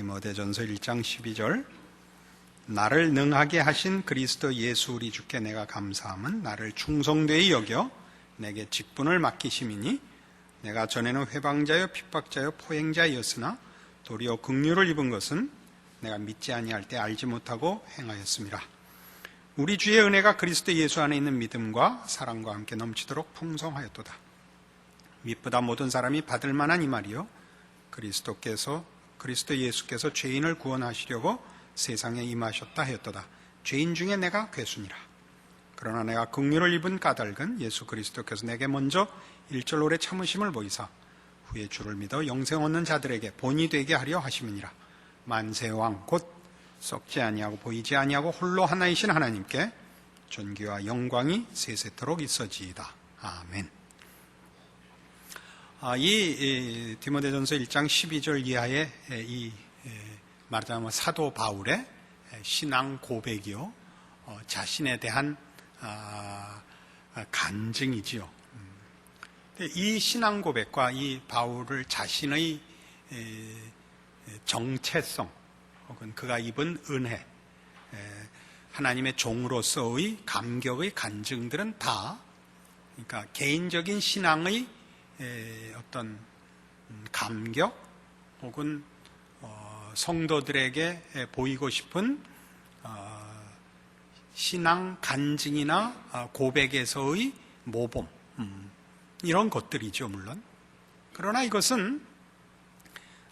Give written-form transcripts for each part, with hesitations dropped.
디모데전서 1장 12절 나를 능하게 하신 그리스도 예수 우리 주께 내가 감사함은 나를 충성되이 여겨 내게 직분을 맡기심이니 내가 전에는 회방자여 핍박자여 포행자였으나 도리어 긍휼을 입은 것은 내가 믿지 아니할 때 알지 못하고 행하였습니다. 우리 주의 은혜가 그리스도 예수 안에 있는 믿음과 사랑과 함께 넘치도록 풍성하였도다. 미쁘다 모든 사람이 받을 만한 이 말이요 그리스도 예수께서 죄인을 구원하시려고 세상에 임하셨다 하였도다. 죄인 중에 내가 괴순이라. 그러나 내가 긍휼을 입은 까닭은 예수 그리스도께서 내게 먼저 일절 오래 참으심을 보이사 후에 주를 믿어 영생 얻는 자들에게 본이 되게 하려 하심이니라. 만세왕 곧 썩지 아니하고 보이지 아니하고 홀로 하나이신 하나님께 존귀와 영광이 세세토록 있어지이다. 아멘. 이 디모데전서 1장 12절 이하의 이 말하자면 사도 바울의 신앙 고백이요 자신에 대한 간증이지요. 이 신앙 고백과 이 바울을 자신의 정체성 혹은 그가 입은 은혜, 하나님의 종으로서의 감격의 간증들은 다 그러니까 개인적인 신앙의 어떤 감격 혹은 성도들에게 보이고 싶은 신앙 간증이나 고백에서의 모범 이런 것들이죠. 물론 그러나 이것은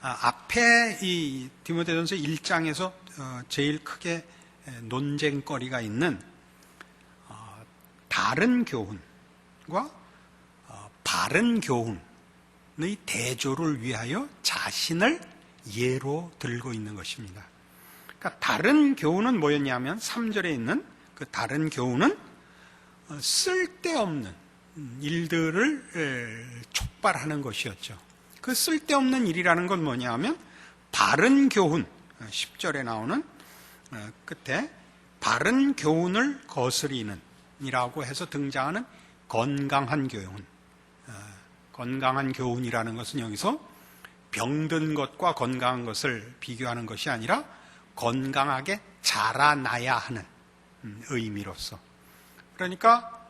앞에 이 디모데전서 1장에서 제일 크게 논쟁거리가 있는 다른 교훈과 바른 교훈의 대조를 위하여 자신을 예로 들고 있는 것입니다. 그러니까 다른 교훈은 뭐였냐면 3절에 있는 그 다른 교훈은 쓸데없는 일들을 촉발하는 것이었죠. 그 쓸데없는 일이라는 건 뭐냐면 바른 교훈, 10절에 나오는 끝에 바른 교훈을 거스리는 이라고 해서 등장하는 건강한 교훈. 건강한 교훈이라는 것은 여기서 병든 것과 건강한 것을 비교하는 것이 아니라 건강하게 자라나야 하는 의미로서. 그러니까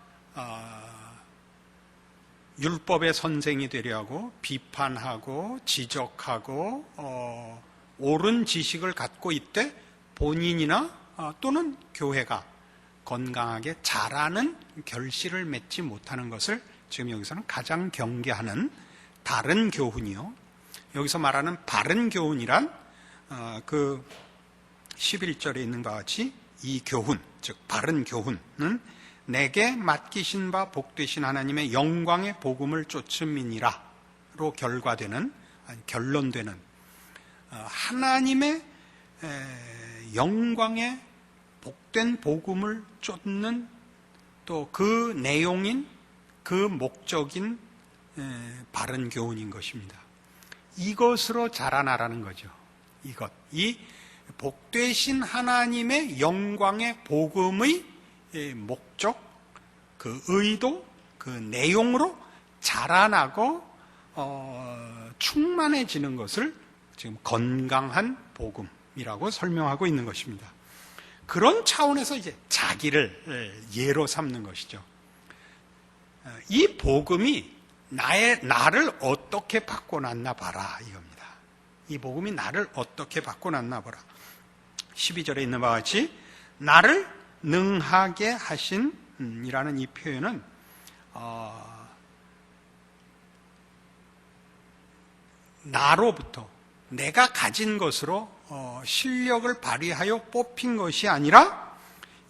율법의 선생이 되려고 비판하고 지적하고 옳은 지식을 갖고 있되 본인이나 또는 교회가 건강하게 자라는 결실을 맺지 못하는 것을 지금 여기서는 가장 경계하는 다른 교훈이요. 여기서 말하는 바른 교훈이란 그 11절에 있는 바와 같이 이 교훈, 즉 바른 교훈은 내게 맡기신 바 복되신 하나님의 영광의 복음을 쫓음이니라로 결론되는 하나님의 영광의 복된 복음을 쫓는 또 그 내용인 그 목적인 바른 교훈인 것입니다. 이것으로 자라나라는 거죠. 이 복되신 하나님의 영광의 복음의 목적, 그 의도, 그 내용으로 자라나고 충만해지는 것을 지금 건강한 복음이라고 설명하고 있는 것입니다. 그런 차원에서 이제 자기를 예로 삼는 것이죠. 이 복음이 나를 어떻게 바꿔놨나 봐라 이겁니다. 이 복음이 나를 어떻게 바꿔놨나 봐라. 12절에 있는 바와 같이 나를 능하게 하신 이라는 이 표현은 나로부터 내가 가진 것으로 실력을 발휘하여 뽑힌 것이 아니라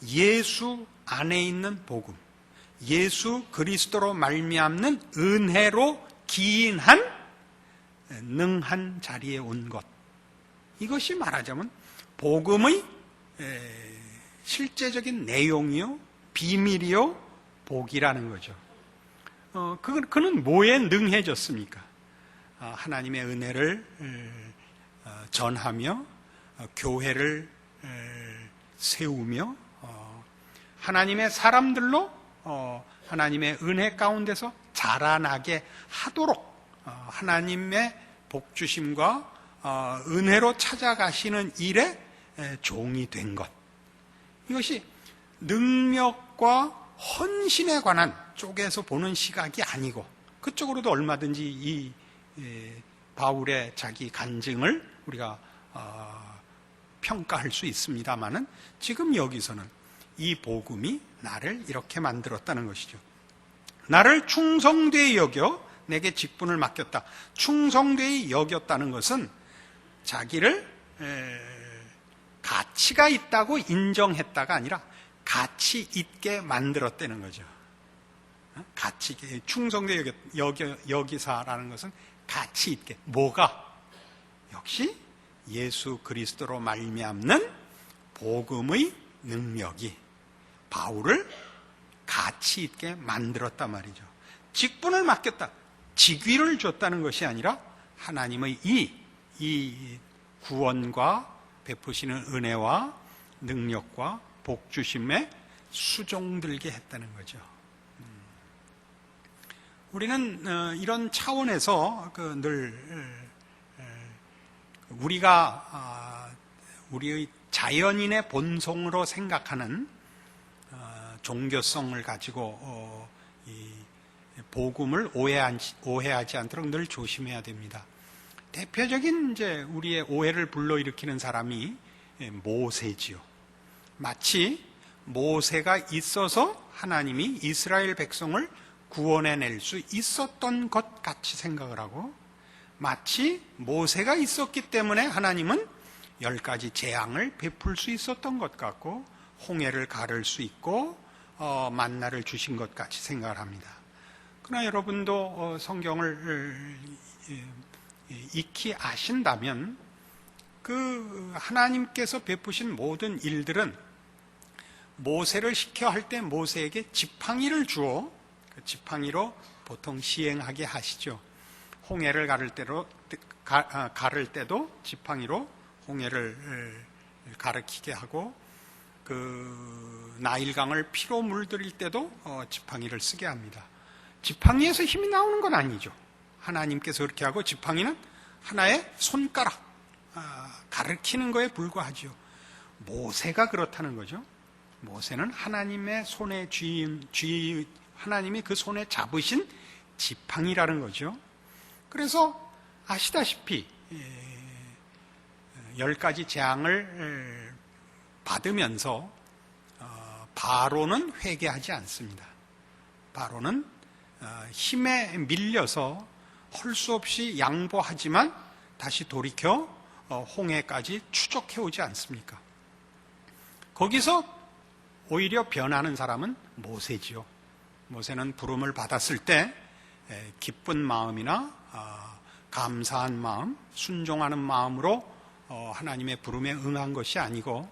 예수 안에 있는 복음, 예수 그리스도로 말미암는 은혜로 기인한 능한 자리에 온 것. 이것이 말하자면 복음의 실제적인 내용이요, 비밀이요, 복이라는 거죠. 그는 뭐에 능해졌습니까? 하나님의 은혜를 전하며 교회를 세우며 하나님의 사람들로 하나님의 은혜 가운데서 자라나게 하도록 하나님의 복주심과 은혜로 찾아가시는 일에 종이 된 것. 이것이 능력과 헌신에 관한 쪽에서 보는 시각이 아니고, 그쪽으로도 얼마든지 이 바울의 자기 간증을 우리가 평가할 수 있습니다만은, 지금 여기서는 이 복음이 나를 이렇게 만들었다는 것이죠. 나를 충성되이 여겨 내게 직분을 맡겼다. 충성되이 여겼다는 것은 자기를 가치가 있다고 인정했다가 아니라 가치 있게 만들었다는 거죠. 가치 있게, 충성되이 여기사라는 것은 가치 있게. 뭐가? 역시 예수 그리스도로 말미암는 복음의 능력이 바울을 가치 있게 만들었단 말이죠. 직분을 맡겼다. 직위를 줬다는 것이 아니라 하나님의 이 구원과 베푸시는 은혜와 능력과 복주심에 수종들게 했다는 거죠. 우리는 이런 차원에서 늘 우리가 우리의 자연인의 본성으로 생각하는 종교성을 가지고 이 복음을 오해하지 않도록 늘 조심해야 됩니다. 대표적인 이제 우리의 오해를 불러일으키는 사람이 모세지요. 마치 모세가 있어서 하나님이 이스라엘 백성을 구원해낼 수 있었던 것 같이 생각을 하고, 마치 모세가 있었기 때문에 하나님은 10가지 재앙을 베풀 수 있었던 것 같고, 홍해를 가를 수 있고 만나를 주신 것 같이 생각을 합니다. 그러나 여러분도 성경을 익히 아신다면 그 하나님께서 베푸신 모든 일들은 모세를 시켜 할 때 모세에게 지팡이를 주어 그 지팡이로 보통 시행하게 하시죠. 홍해를 가를 때도 지팡이로 홍해를 가르치게 하고, 그 나일강을 피로 물들일 때도 지팡이를 쓰게 합니다. 지팡이에서 힘이 나오는 건 아니죠. 하나님께서 그렇게 하고, 지팡이는 하나의 손가락 가르치는 거에 불과하죠. 모세가 그렇다는 거죠. 모세는 하나님의 손에 하나님이 그 손에 잡으신 지팡이라는 거죠. 그래서 아시다시피 10가지 재앙을 받으면서 바로는 회개하지 않습니다. 바로는 힘에 밀려서 할 수 없이 양보하지만 다시 돌이켜 홍해까지 추적해 오지 않습니까? 거기서 오히려 변하는 사람은 모세지요. 모세는 부름을 받았을 때 기쁜 마음이나 감사한 마음, 순종하는 마음으로 하나님의 부름에 응한 것이 아니고,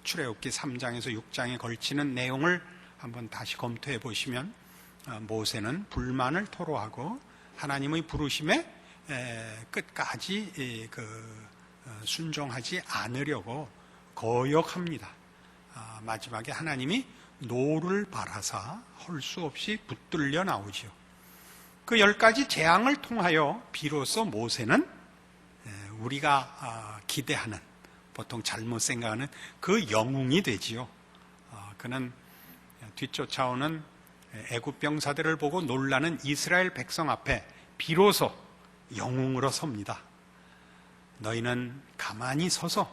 출애굽기 3장에서 6장에 걸치는 내용을 한번 다시 검토해 보시면 모세는 불만을 토로하고 하나님의 부르심에 끝까지 순종하지 않으려고 거역합니다. 마지막에 하나님이 노를 바라사 할 수 없이 붙들려 나오죠. 그 10가지 재앙을 통하여 비로소 모세는 우리가 기대하는, 보통 잘못 생각하는 그 영웅이 되지요. 그는 뒤쫓아오는 애굽 병사들을 보고 놀라는 이스라엘 백성 앞에 비로소 영웅으로 섭니다. 너희는 가만히 서서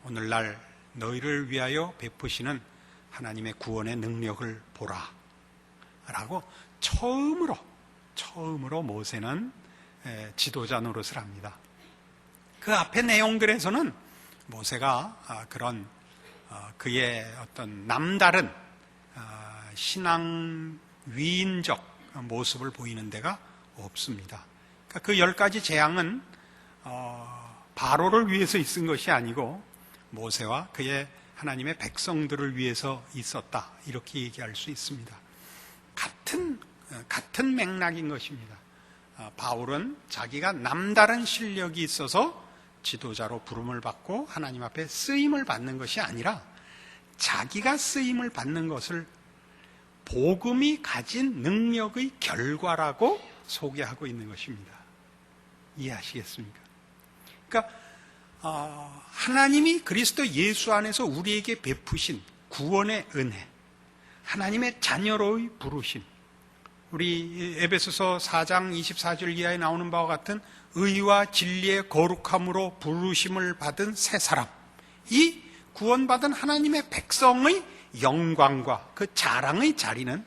오늘날 너희를 위하여 베푸시는 하나님의 구원의 능력을 보라 라고 처음으로 모세는 지도자 노릇을 합니다. 그 앞의 내용들에서는 모세가 그런 그의 어떤 남다른 신앙 위인적 모습을 보이는 데가 없습니다. 그러니까 그 10가지 재앙은 바로를 위해서 있은 것이 아니고 모세와 그의 하나님의 백성들을 위해서 있었다, 이렇게 얘기할 수 있습니다. 같은 맥락인 것입니다. 바울은 자기가 남다른 실력이 있어서 지도자로 부름을 받고 하나님 앞에 쓰임을 받는 것이 아니라 자기가 쓰임을 받는 것을 복음이 가진 능력의 결과라고 소개하고 있는 것입니다. 이해하시겠습니까? 그러니까 하나님이 그리스도 예수 안에서 우리에게 베푸신 구원의 은혜, 하나님의 자녀로의 부르심, 우리 에베소서 4장 24절 이하에 나오는 바와 같은 의와 진리의 거룩함으로 부르심을 받은 새 사람, 이 구원받은 하나님의 백성의 영광과 그 자랑의 자리는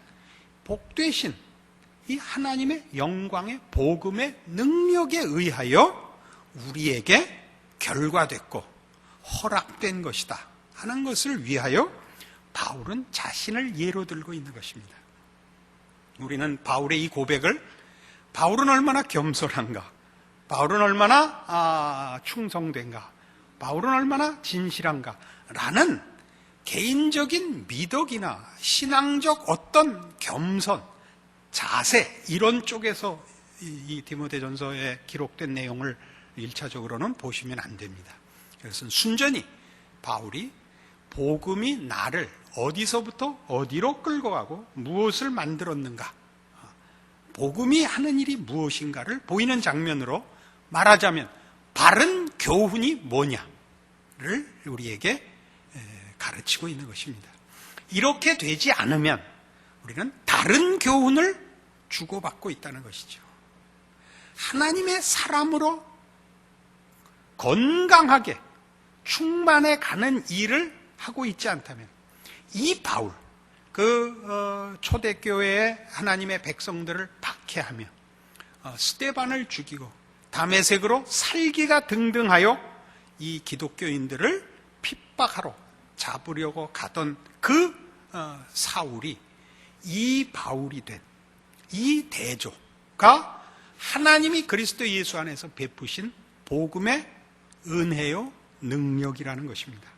복되신 이 하나님의 영광의 복음의 능력에 의하여 우리에게 결과됐고 허락된 것이다 하는 것을 위하여 바울은 자신을 예로 들고 있는 것입니다. 우리는 바울의 이 고백을 바울은 얼마나 겸손한가, 바울은 얼마나 충성된가, 바울은 얼마나 진실한가 라는 개인적인 미덕이나 신앙적 어떤 겸손, 자세 이런 쪽에서 이 디모데전서에 기록된 내용을 1차적으로는 보시면 안 됩니다. 그것은 순전히 바울이 복음이 나를 어디서부터 어디로 끌고 가고 무엇을 만들었는가, 복음이 하는 일이 무엇인가를 보이는 장면으로 말하자면 바른 교훈이 뭐냐를 우리에게 가르치고 있는 것입니다. 이렇게 되지 않으면 우리는 다른 교훈을 주고받고 있다는 것이죠. 하나님의 사람으로 건강하게 충만해 가는 일을 하고 있지 않다면 이 바울, 초대교회의 하나님의 백성들을 박해하며 스데반을 죽이고 다메섹으로 살기가 등등하여 이 기독교인들을 핍박하러 잡으려고 가던 그 사울이 이 바울이 된 이 대조가 하나님이 그리스도 예수 안에서 베푸신 복음의 은혜요 능력이라는 것입니다.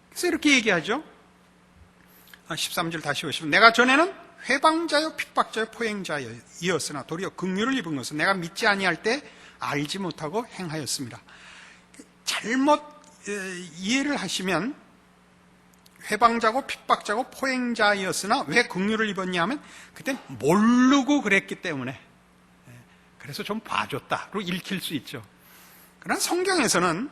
그래서 이렇게 얘기하죠. 13절 다시 보시면, 내가 전에는 회방자요 핍박자요 포행자였으나 도리어 긍휼을 입은 것은 내가 믿지 아니할 때 알지 못하고 행하였습니다. 잘못 이해를 하시면 회방자고 핍박자고 포행자였으나 왜 긍휼을 입었냐 하면 그때 모르고 그랬기 때문에, 그래서 좀 봐줬다로 읽힐 수 있죠. 그러나 성경에서는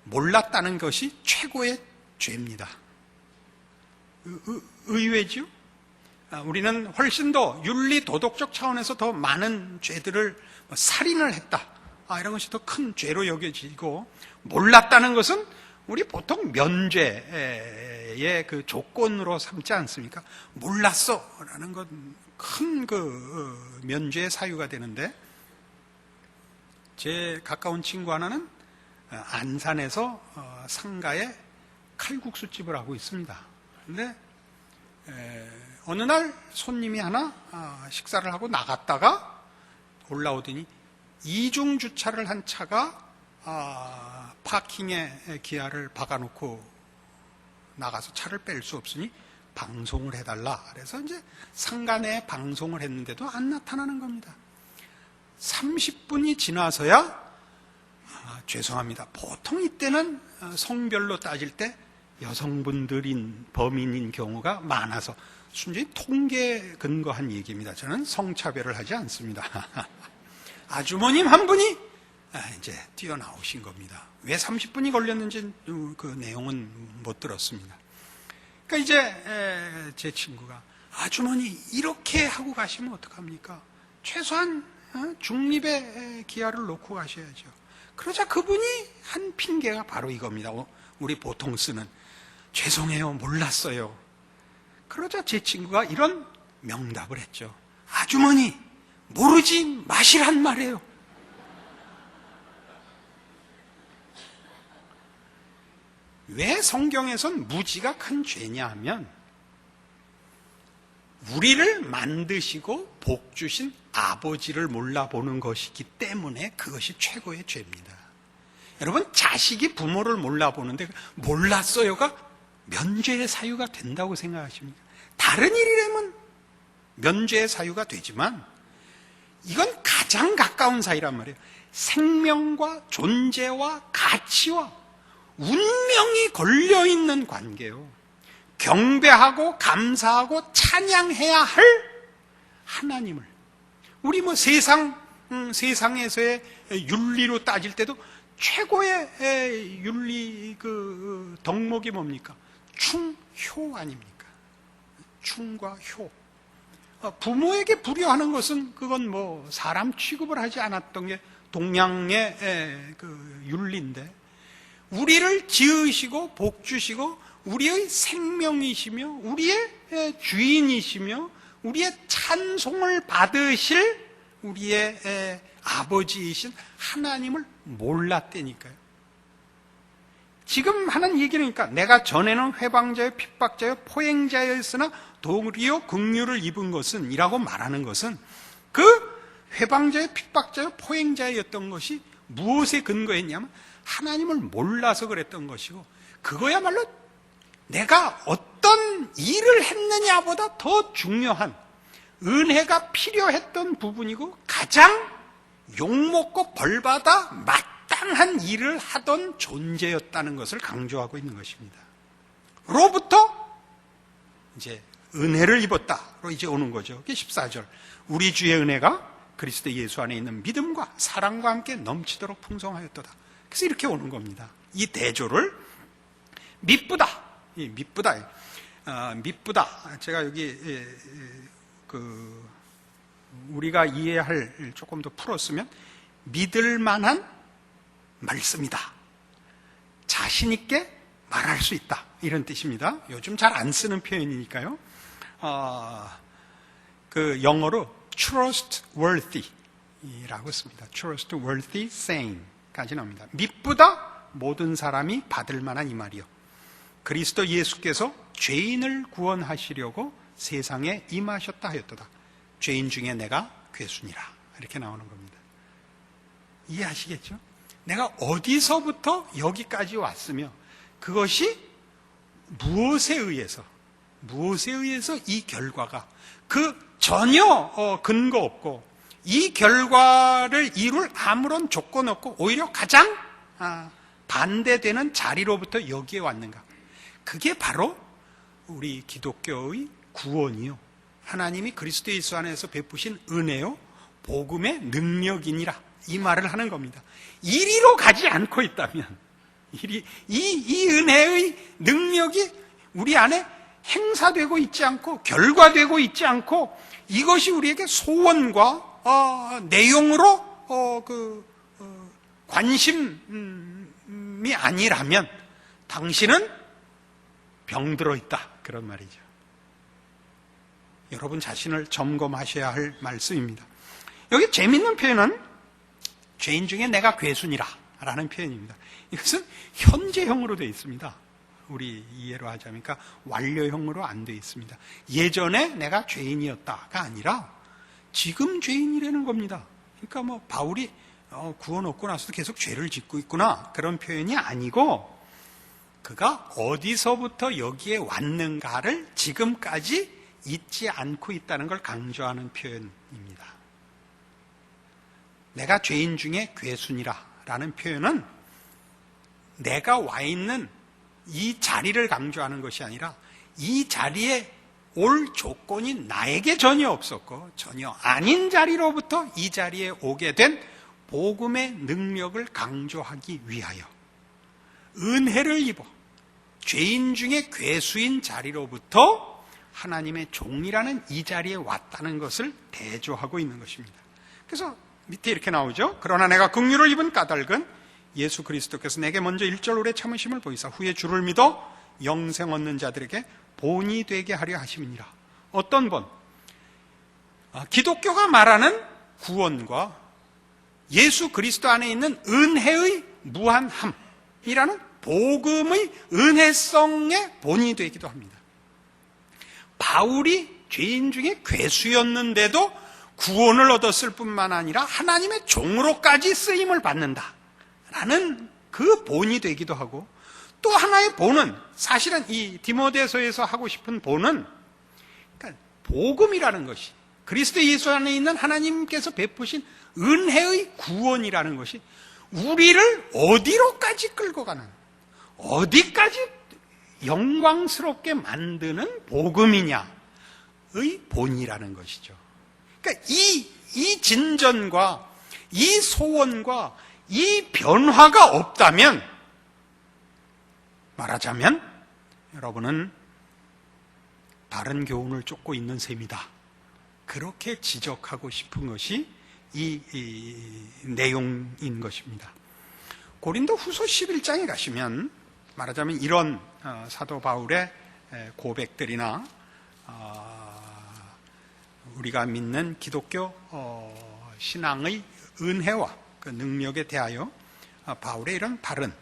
몰랐다는 것이 최고의 죄입니다. 의외죠. 우리는 훨씬 더 윤리 도덕적 차원에서 더 많은 죄들을 살인을 했다, 이런 것이 더 큰 죄로 여겨지고, 몰랐다는 것은 우리 보통 면죄의 그 조건으로 삼지 않습니까? 몰랐어라는 건 큰 면죄의 사유가 되는데, 제 가까운 친구 하나는 안산에서 상가에 칼국수집을 하고 있습니다. 근데 어느 날 손님이 하나 식사를 하고 나갔다가 올라오더니 이중 주차를 한 차가 파킹에 기아를 박아놓고 나가서 차를 뺄 수 없으니 방송을 해달라. 그래서 이제 상가 내에 방송을 했는데도 안 나타나는 겁니다. 30분이 지나서야 죄송합니다. 보통 이때는 성별로 따질 때 여성분들인 범인인 경우가 많아서 순전히 통계에 근거한 얘기입니다. 저는 성차별을 하지 않습니다. 아주머님 한 분이 이제 뛰어나오신 겁니다. 왜 30분이 걸렸는지 그 내용은 못 들었습니다. 그러니까 이제 제 친구가, 아주머니 이렇게 하고 가시면 어떡합니까? 최소한 중립의 기아를 놓고 가셔야죠. 그러자 그분이 한 핑계가 바로 이겁니다. 우리 보통 쓰는 죄송해요, 몰랐어요. 그러자 제 친구가 이런 명답을 했죠. 아주머니 모르지 마시란 말이에요. 왜 성경에선 무지가 큰 죄냐 하면, 우리를 만드시고 복 주신 아버지를 몰라보는 것이기 때문에 그것이 최고의 죄입니다. 여러분, 자식이 부모를 몰라보는데 몰랐어요가 면죄의 사유가 된다고 생각하십니까? 다른 일이라면 면죄의 사유가 되지만 이건 가장 가까운 사이란 말이에요. 생명과 존재와 가치와 운명이 걸려있는 관계요. 경배하고 감사하고 찬양해야 할 하나님을, 우리 세상 세상에서의 윤리로 따질 때도 최고의 윤리 덕목이 뭡니까? 충효 아닙니까? 충과 효. 부모에게 불효하는 것은 그건 뭐 사람 취급을 하지 않았던 게 동양의 윤리인데, 우리를 지으시고 복 주시고 우리의 생명이시며 우리의 주인이시며 우리의 찬송을 받으실 우리의 아버지이신 하나님을 몰랐다니까요. 지금 하는 얘기니까 내가 전에는 회방자여 핍박자여 포행자였으나 도리어 긍휼을 입은 것은 이라고 말하는 것은 그 회방자여 핍박자여 포행자였던 것이 무엇에 근거했냐면 하나님을 몰라서 그랬던 것이고, 그거야말로 내가 어떤 일을 했느냐보다 더 중요한 은혜가 필요했던 부분이고 가장 욕먹고 벌받아 마땅한 일을 하던 존재였다는 것을 강조하고 있는 것입니다. 로부터 이제 은혜를 입었다로 이제 오는 거죠. 그게 14절. 우리 주의 은혜가 그리스도 예수 안에 있는 믿음과 사랑과 함께 넘치도록 풍성하였도다. 그래서 이렇게 오는 겁니다. 이 대조를 미쁘다. 미쁘다. 제가 여기 우리가 이해할 조금 더 풀었으면 믿을 만한 말씀이다. 자신 있게 말할 수 있다. 이런 뜻입니다. 요즘 잘 안 쓰는 표현이니까요. 영어로 trustworthy라고 씁니다. trustworthy saying까지 나옵니다. 미쁘다. 모든 사람이 받을 만한 이 말이요. 그리스도 예수께서 죄인을 구원하시려고 세상에 임하셨다 하였도다. 죄인 중에 내가 괴순이라. 이렇게 나오는 겁니다. 이해하시겠죠? 내가 어디서부터 여기까지 왔으며 그것이 무엇에 의해서 이 결과가 전혀 근거 없고 이 결과를 이룰 아무런 조건 없고 오히려 가장 반대되는 자리로부터 여기에 왔는가. 그게 바로 우리 기독교의 구원이요, 하나님이 그리스도 예수 안에서 베푸신 은혜요 복음의 능력이니라, 이 말을 하는 겁니다. 이리로 가지 않고 있다면, 이 은혜의 능력이 우리 안에 행사되고 있지 않고 결과되고 있지 않고 이것이 우리에게 소원과 내용으로 관심이 아니라면 당신은 병들어 있다, 그런 말이죠. 여러분 자신을 점검하셔야 할 말씀입니다. 여기 재밌는 표현은 죄인 중에 내가 괴순이라 라는 표현입니다. 이것은 현재형으로 되어 있습니다. 우리 이해로 하자면, 그러니까 완료형으로 안 되어 있습니다. 예전에 내가 죄인이었다가 아니라 지금 죄인이라는 겁니다. 그러니까 뭐 바울이 구원 얻고 나서도 계속 죄를 짓고 있구나, 그런 표현이 아니고 그가 어디서부터 여기에 왔는가를 지금까지 잊지 않고 있다는 걸 강조하는 표현입니다. 내가 죄인 중에 괴순이라 라는 표현은 내가 와 있는 이 자리를 강조하는 것이 아니라 이 자리에 올 조건이 나에게 전혀 없었고 전혀 아닌 자리로부터 이 자리에 오게 된 복음의 능력을 강조하기 위하여 은혜를 입어 죄인 중에 괴수인 자리로부터 하나님의 종이라는 이 자리에 왔다는 것을 대조하고 있는 것입니다. 그래서 밑에 이렇게 나오죠. 그러나 내가 긍휼을 입은 까닭은 예수 그리스도께서 내게 먼저 1절 오래 참으심을 보이사 후에 주를 믿어 영생 얻는 자들에게 본이 되게 하려 하심이니라. 어떤 본? 기독교가 말하는 구원과 예수 그리스도 안에 있는 은혜의 무한함이라는 복음의 은혜성의 본이 되기도 합니다. 바울이 죄인 중에 괴수였는데도 구원을 얻었을 뿐만 아니라 하나님의 종으로까지 쓰임을 받는다라는 그 본이 되기도 하고, 또 하나의 본은 사실은 이 디모데서에서 하고 싶은 본은 그러니까 복음이라는 것이 그리스도 예수 안에 있는 하나님께서 베푸신 은혜의 구원이라는 것이 우리를 어디로까지 끌고 가는, 어디까지 영광스럽게 만드는 복음이냐의 본이라는 것이죠. 그러니까 이 진전과 이 소원과 이 변화가 없다면, 말하자면 여러분은 다른 교훈을 쫓고 있는 셈이다. 그렇게 지적하고 싶은 것이 이 내용인 것입니다. 고린도 후서 11장에 가시면 말하자면 이런 사도 바울의 고백들이나 우리가 믿는 기독교 신앙의 은혜와 그 능력에 대하여 바울의 이런 다른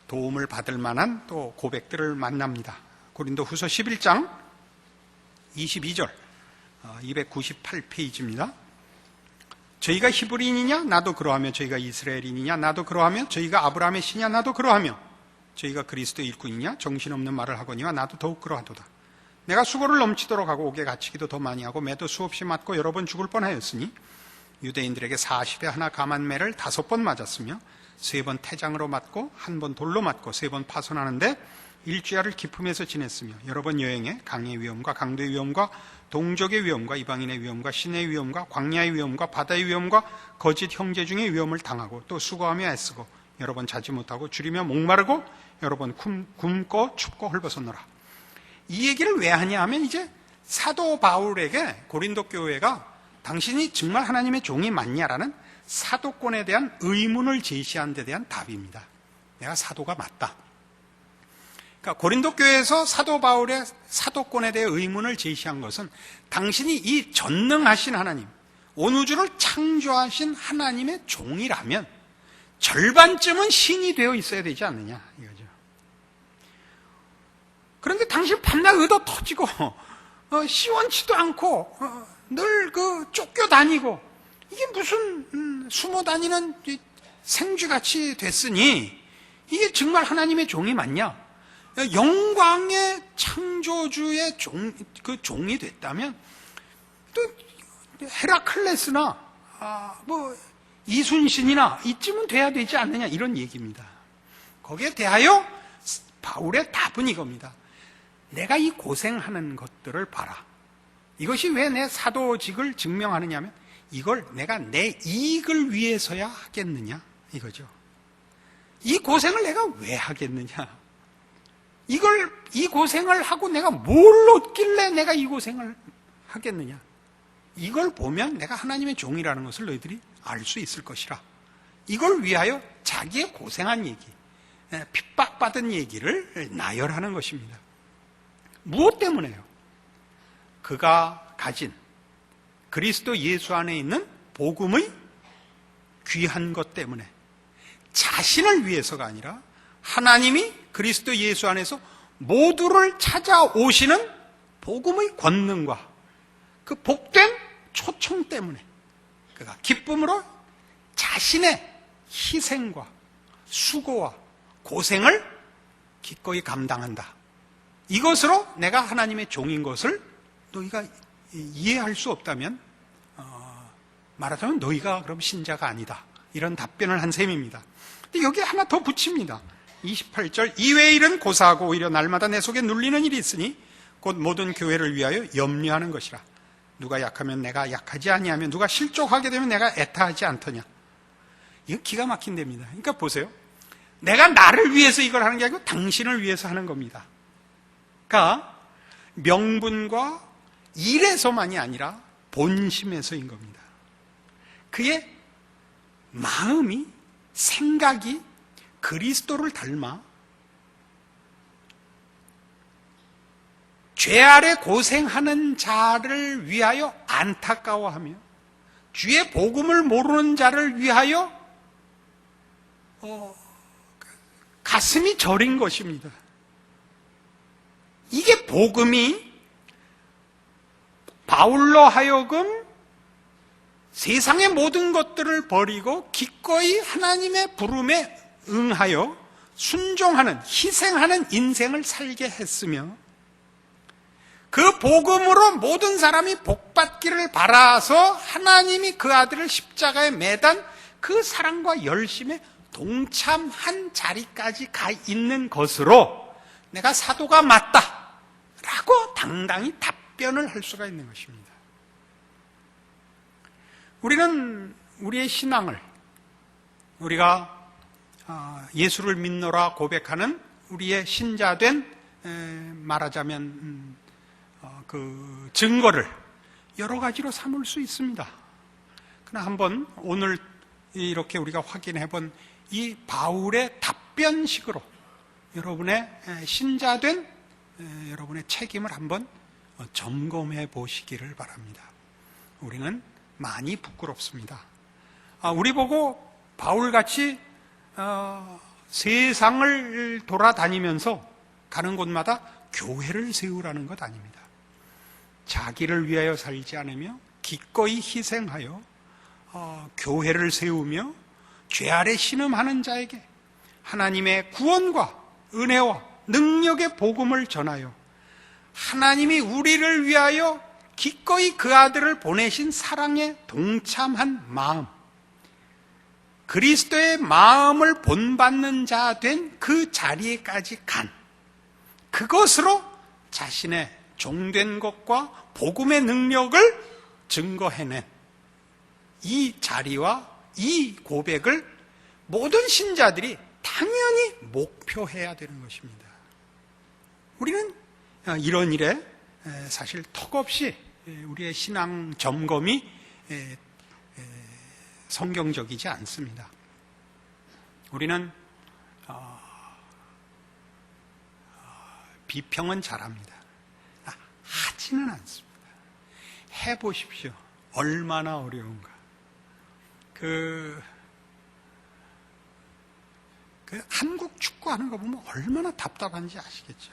도움을 받을 만한 또 고백들을 만납니다. 고린도 후서 11장 22절 298페이지입니다. 저희가 히브리인이냐? 나도 그러하며. 저희가 이스라엘인이냐? 나도 그러하며. 저희가 아브라함의 씨냐? 나도 그러하며. 저희가 그리스도의 일꾼이냐? 정신없는 말을 하거니와 나도 더욱 그러하도다. 내가 수고를 넘치도록 하고 옥에 갇히기도 더 많이 하고 매도 수없이 맞고 여러 번 죽을 뻔하였으니 유대인들에게 40에 하나 감한매를 5번 맞았으며 3번 태장으로 맞고 1번 돌로 맞고 3번 파손하는데 일주야를 기품에서 지냈으며 여러 번 여행해 강의 위험과 강도의 위험과 동족의 위험과 이방인의 위험과 신의 위험과 광야의 위험과 바다의 위험과 거짓 형제 중의 위험을 당하고 또 수고하며 애쓰고 여러 번 자지 못하고 줄이며 목마르고 여러 번 굶고 춥고 헐벗었노라. 이 얘기를 왜 하냐 하면 이제 사도 바울에게 고린도 교회가 당신이 정말 하나님의 종이 맞냐라는 사도권에 대한 의문을 제시한 데 대한 답입니다. 내가 사도가 맞다. 그러니까 고린도 교회에서 사도 바울의 사도권에 대해 의문을 제시한 것은 당신이 이 전능하신 하나님, 온 우주를 창조하신 하나님의 종이라면 절반쯤은 신이 되어 있어야 되지 않느냐 이거죠. 그런데 당신 밤낮 의도 터지고 시원치도 않고 늘 쫓겨다니고 이게 무슨 숨어 다니는 생쥐같이 됐으니 이게 정말 하나님의 종이 맞냐? 영광의 창조주의 종이 됐다면 또 헤라클레스나 이순신이나 이쯤은 돼야 되지 않느냐 이런 얘기입니다. 거기에 대하여 바울의 답은 이겁니다. 내가 이 고생하는 것들을 봐라. 이것이 왜 내 사도직을 증명하느냐면 이걸 내가 내 이익을 위해서야 하겠느냐 이거죠. 이 고생을 내가 왜 하겠느냐? 이 고생을 하고 내가 뭘 얻길래 내가 이 고생을 하겠느냐? 이걸 보면 내가 하나님의 종이라는 것을 너희들이 알 수 있을 것이라. 이걸 위하여 자기의 고생한 얘기, 핍박받은 얘기를 나열하는 것입니다. 무엇 때문에요? 그가 가진 그리스도 예수 안에 있는 복음의 귀한 것 때문에 자신을 위해서가 아니라 하나님이 그리스도 예수 안에서 모두를 찾아오시는 복음의 권능과 그 복된 초청 때문에 그가 기쁨으로 자신의 희생과 수고와 고생을 기꺼이 감당한다. 이것으로 내가 하나님의 종인 것을 너희가 이해할 수 없다면 말하자면 너희가 그럼 신자가 아니다. 이런 답변을 한 셈입니다. 근데 여기 하나 더 붙입니다. 28절 이외의 일은 고사하고 오히려 날마다 내 속에 눌리는 일이 있으니 곧 모든 교회를 위하여 염려하는 것이라. 누가 약하면 내가 약하지 아니하며 누가 실족하게 되면 내가 애타하지 않더냐. 이건 기가 막힌 데입니다. 그러니까 보세요. 내가 나를 위해서 이걸 하는 게 아니고 당신을 위해서 하는 겁니다. 그러니까 명분과 일에서만이 아니라 본심에서인 겁니다. 그의 마음이, 생각이 그리스도를 닮아 죄 아래 고생하는 자를 위하여 안타까워하며 주의 복음을 모르는 자를 위하여 가슴이 저린 것입니다. 이게 복음이 바울로 하여금 세상의 모든 것들을 버리고 기꺼이 하나님의 부름에 응하여 순종하는, 희생하는 인생을 살게 했으며 그 복음으로 모든 사람이 복받기를 바라서 하나님이 그 아들을 십자가에 매단 그 사랑과 열심에 동참한 자리까지 가 있는 것으로 내가 사도가 맞다 라고 당당히 답변을 할 수가 있는 것입니다. 우리는 우리의 신앙을 우리가 예수를 믿노라 고백하는 우리의 신자된 말하자면 그 증거를 여러 가지로 삼을 수 있습니다. 그러나 한번 오늘 이렇게 우리가 확인해 본 이 바울의 답변식으로 여러분의 신자된 여러분의 책임을 한번 점검해 보시기를 바랍니다. 우리는 많이 부끄럽습니다. 우리 보고 바울같이 세상을 돌아다니면서 가는 곳마다 교회를 세우라는 것 아닙니다. 자기를 위하여 살지 않으며 기꺼이 희생하여 교회를 세우며 죄 아래 신음하는 자에게 하나님의 구원과 은혜와 능력의 복음을 전하여 하나님이 우리를 위하여 기꺼이 그 아들을 보내신 사랑에 동참한 마음, 그리스도의 마음을 본받는 자 된 그 자리에까지 간 그것으로 자신의 종된 것과 복음의 능력을 증거해낸 이 자리와 이 고백을 모든 신자들이 당연히 목표해야 되는 것입니다. 우리는 이런 일에 사실 턱없이 우리의 신앙 점검이 성경적이지 않습니다. 우리는 비평은 잘합니다. 하지는 않습니다. 해보십시오. 얼마나 어려운가. 그 한국 축구하는 거 보면 얼마나 답답한지 아시겠죠?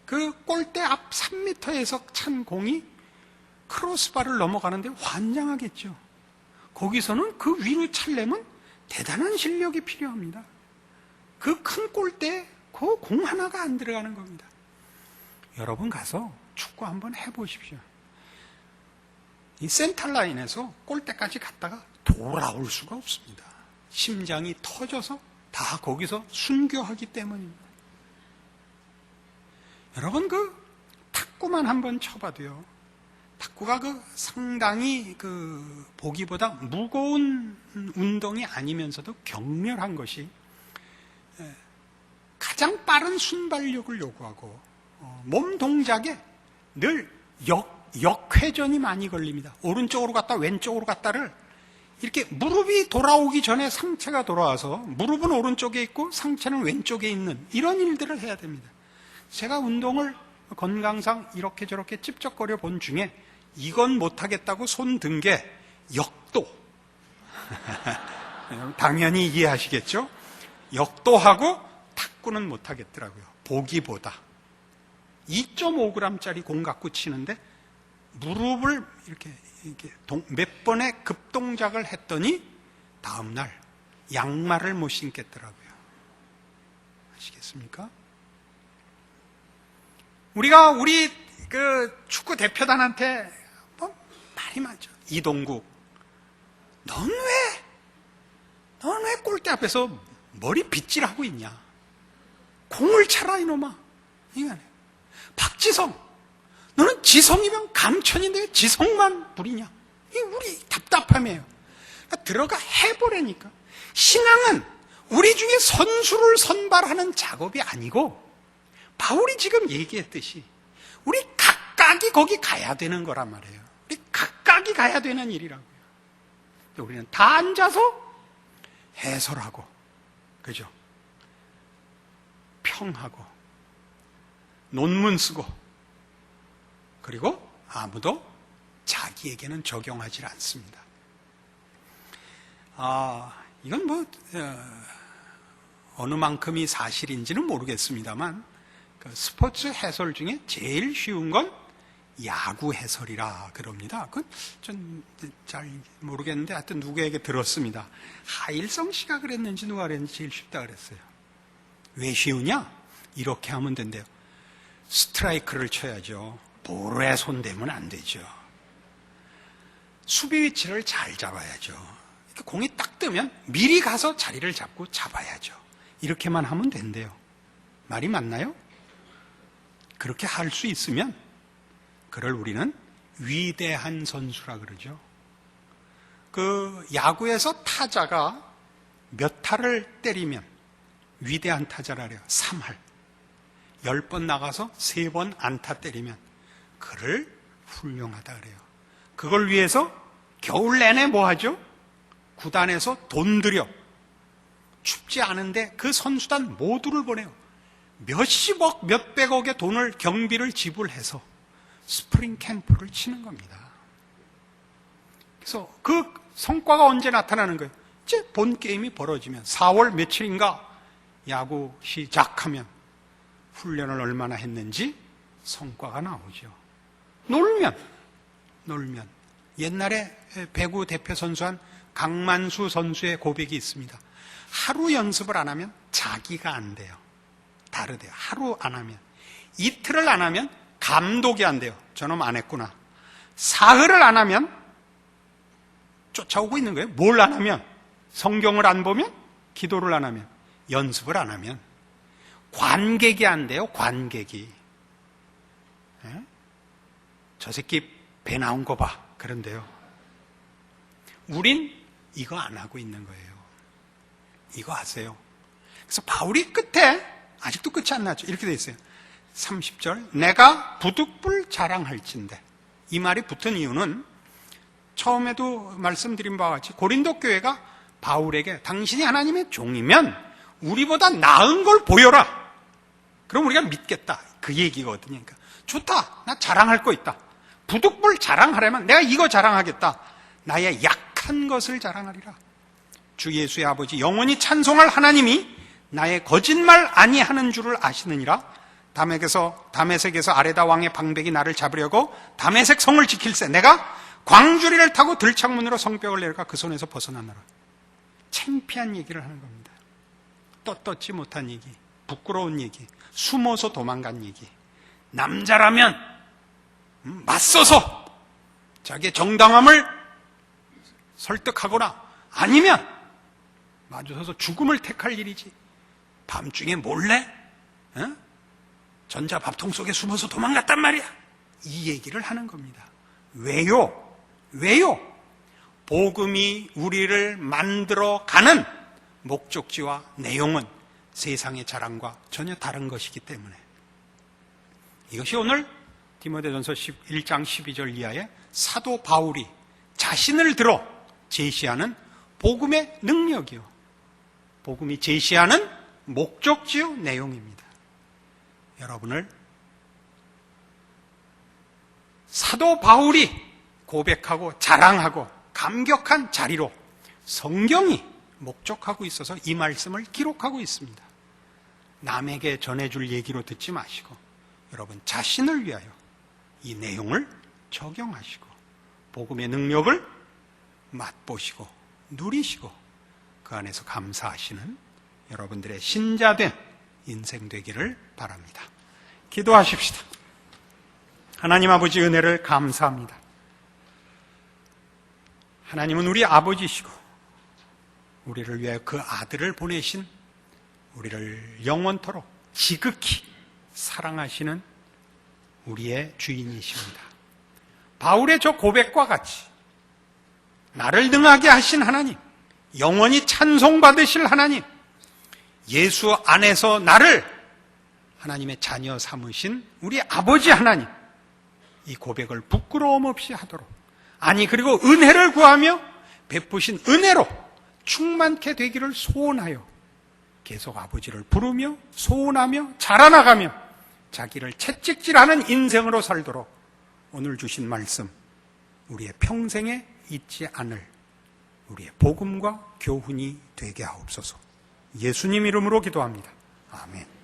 그 골대 앞 3m에서 찬 공이 크로스바를 넘어가는데 환장하겠죠. 거기서는 그 위로 차려면 대단한 실력이 필요합니다. 그 큰 골대에 그 공 하나가 안 들어가는 겁니다. 여러분 가서 축구 한번 해보십시오. 이 센터라인에서 골대까지 갔다가 돌아올 수가 없습니다. 심장이 터져서 다 거기서 순교하기 때문입니다. 여러분 그 탁구만 한번 쳐봐도요. 탁구가 상당히 보기보다 무거운 운동이 아니면서도 격렬한 것이 가장 빠른 순발력을 요구하고 몸 동작에 늘 역회전이 많이 걸립니다. 오른쪽으로 갔다 왼쪽으로 갔다를 이렇게 무릎이 돌아오기 전에 상체가 돌아와서 무릎은 오른쪽에 있고 상체는 왼쪽에 있는 이런 일들을 해야 됩니다. 제가 운동을 건강상 이렇게 저렇게 찝쩍거려 본 중에 이건 못하겠다고 손 든 게 역도. 당연히 이해하시겠죠? 역도하고 탁구는 못하겠더라고요. 보기보다. 2.5g짜리 공 갖고 치는데 무릎을 이렇게 몇 번의 급동작을 했더니 다음날 양말을 못 신겠더라고요. 아시겠습니까? 우리가 우리 축구 대표단한테 말이 많죠. 이동국, 넌 왜 골대 앞에서 머리 빗질하고 있냐? 공을 차라 이놈아. 이거네. 박지성, 너는 지성이면 감천인데 왜 지성만 부리냐? 이게 우리 답답함이에요. 그러니까 들어가 해보라니까. 신앙은 우리 중에 선수를 선발하는 작업이 아니고 바울이 지금 얘기했듯이 우리 각각이 거기 가야 되는 거란 말이에요. 우리 각각이 가야 되는 일이라고요. 우리는 다 앉아서 해설하고, 그죠? 평하고, 논문 쓰고, 그리고 아무도 자기에게는 적용하지 않습니다. 이건 어느 만큼이 사실인지는 모르겠습니다만, 스포츠 해설 중에 제일 쉬운 건 야구 해설이라 그럽니다. 그건 전 잘 모르겠는데 하여튼 누구에게 들었습니다. 하일성 씨가 그랬는지 누가 그랬는지 제일 쉽다 그랬어요. 왜 쉬우냐? 이렇게 하면 된대요. 스트라이크를 쳐야죠. 볼에 손대면 안 되죠. 수비 위치를 잘 잡아야죠. 공이 딱 뜨면 미리 가서 자리를 잡아야죠. 이렇게만 하면 된대요. 말이 맞나요? 그렇게 할 수 있으면 그걸 우리는 위대한 선수라 그러죠. 그 야구에서 타자가 몇 타를 때리면 위대한 타자라 그래요. 3할. 10번 나가서 3번 안타 때리면 그를 훌륭하다 그래요. 그걸 위해서 겨울 내내 뭐 하죠? 구단에서 돈 들여 춥지 않은데 그 선수단 모두를 보내요. 몇십억, 몇백억의 돈을 경비를 지불해서 스프링 캠프를 치는 겁니다. 그래서 그 성과가 언제 나타나는 거예요? 이제 본 게임이 벌어지면 4월 며칠인가 야구 시작하면 훈련을 얼마나 했는지 성과가 나오죠. 놀면 옛날에 배구 대표 선수한 강만수 선수의 고백이 있습니다. 하루 연습을 안 하면 자기가 안 돼요. 다르대요. 하루 안 하면. 이틀을 안 하면 감독이 안 돼요. 저놈 안 했구나. 사흘을 안 하면 쫓아오고 있는 거예요. 뭘 안 하면? 성경을 안 보면? 기도를 안 하면? 연습을 안 하면? 관객이 안 돼요. 관객이. 에? 저 새끼 배 나온 거 봐. 그런데요. 우린 이거 안 하고 있는 거예요. 이거 하세요. 그래서 바울이 끝에 아직도 끝이 안 났죠. 이렇게 돼 있어요. 30절 내가 부득불 자랑할진대. 이 말이 붙은 이유는 처음에도 말씀드린 바와 같이 고린도 교회가 바울에게 당신이 하나님의 종이면 우리보다 나은 걸 보여라. 그럼 우리가 믿겠다. 그 얘기거든요. 그러니까 좋다. 나 자랑할 거 있다. 부득불 자랑하려면 내가 이거 자랑하겠다. 나의 약한 것을 자랑하리라. 주 예수의 아버지 영원히 찬송할 하나님이 나의 거짓말 아니하는 줄을 아시느니라. 다메섹에서 아레다 왕의 방백이 나를 잡으려고 다메섹 성을 지킬세. 내가 광주리를 타고 들창문으로 성벽을 내려가 그 손에서 벗어나느라. 창피한 얘기를 하는 겁니다. 떳떳지 못한 얘기, 부끄러운 얘기, 숨어서 도망간 얘기. 남자라면 맞서서 자기의 정당함을 설득하거나 아니면 마주서서 죽음을 택할 일이지. 밤중에 몰래 전자밥통 속에 숨어서 도망갔단 말이야. 이 얘기를 하는 겁니다. 왜요? 복음이 우리를 만들어가는 목적지와 내용은 세상의 자랑과 전혀 다른 것이기 때문에 이것이 오늘 디모데전서 1장 12절 이하의 사도 바울이 자신을 들어 제시하는 복음의 능력이요, 복음이 제시하는 목적지요 내용입니다. 여러분을 사도 바울이 고백하고 자랑하고 감격한 자리로 성경이 목적하고 있어서 이 말씀을 기록하고 있습니다. 남에게 전해줄 얘기로 듣지 마시고 여러분 자신을 위하여 이 내용을 적용하시고 복음의 능력을 맛보시고 누리시고 그 안에서 감사하시는 여러분들의 신자된 인생 되기를 바랍니다. 기도하십시다. 하나님 아버지 은혜를 감사합니다. 하나님은 우리 아버지시고 우리를 위하여 그 아들을 보내신 우리를 영원토록 지극히 사랑하시는 우리의 주인이십니다. 바울의 저 고백과 같이 나를 능하게 하신 하나님, 영원히 찬송받으실 하나님, 예수 안에서 나를 하나님의 자녀 삼으신 우리 아버지 하나님, 이 고백을 부끄러움 없이 하도록, 아니 그리고 은혜를 구하며 베푸신 은혜로 충만케 되기를 소원하여 계속 아버지를 부르며 소원하며 자라나가며 자기를 채찍질하는 인생으로 살도록 오늘 주신 말씀 우리의 평생에 잊지 않을 우리의 복음과 교훈이 되게 하옵소서. 예수님 이름으로 기도합니다. 아멘.